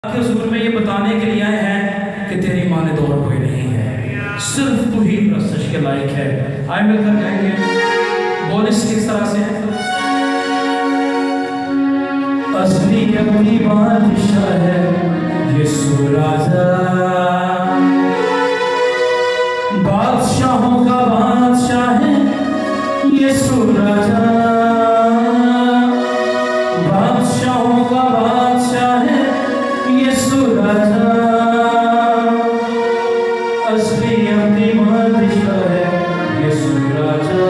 के हुजूर में ये बताने के लिए आए हैं कि तेरी माने तो और कोई नहीं है, सिर्फ तू ही प्रस्तश के लायक है। आए मिलकर गाएंगे, बोल इस किस तरह से है। असली अपनी बादशाह है यीशु राजा, बादशाहों का बादशाह है यीशु राजा, बादशाहों का बादशाह है यीशु राजा, असली अपनी बादशाह है यीशु राजा।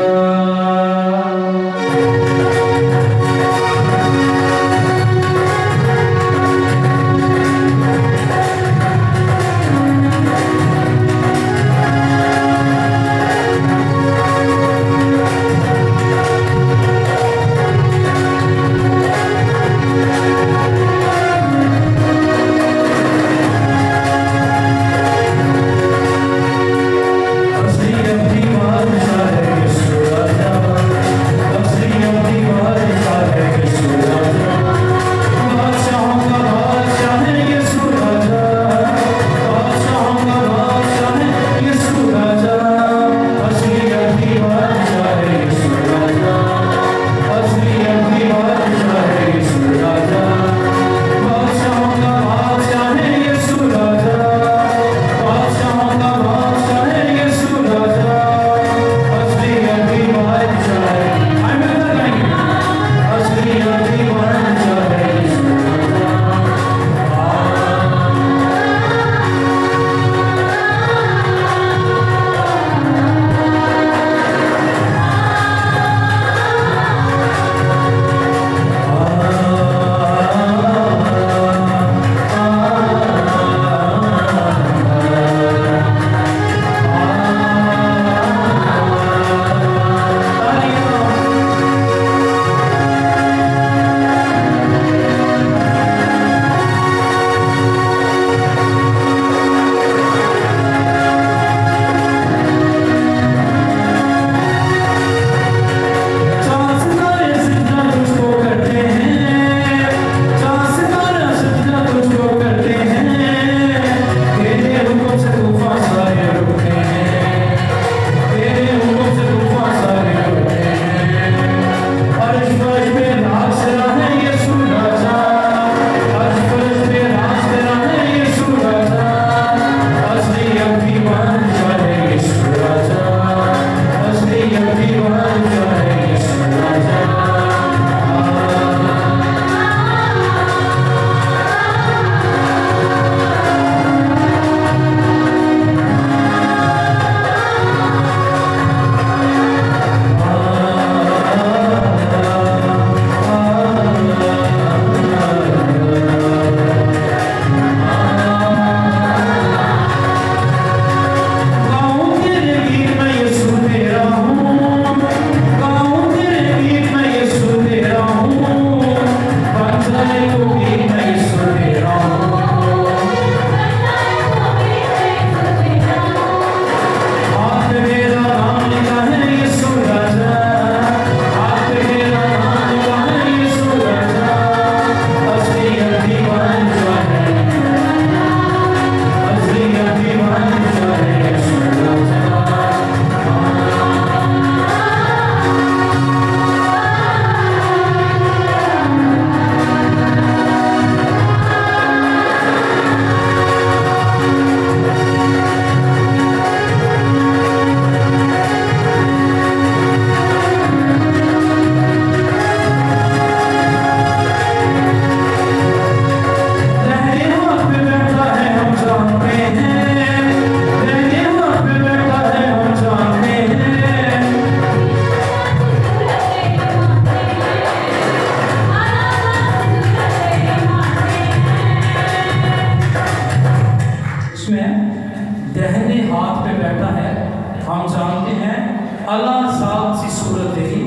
दहने हाथ पे बैठा है, हम जानते हैं अल्लाह साथ सी सूरत तेरी,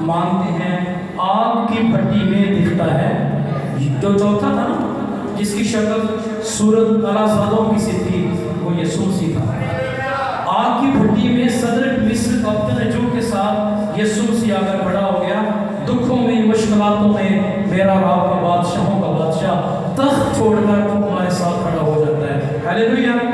मानते हैं आग की भट्टी में दिखता है। जो चौथा था ना, जिसकी शक्ल सूरत अला सादों की सी थी, वो यीशु सी था। आग की भट्टी में सदर मिस्र अब्दुल के साथ यीशु सी आकर बड़ा हो गया। दुखों में, मुश्किलातों में मेरा आपका बादशाहों का बादशाह बादशाह तख्त छोड़कर हमारे साथ खड़ा हो जाता है। हालेलुया।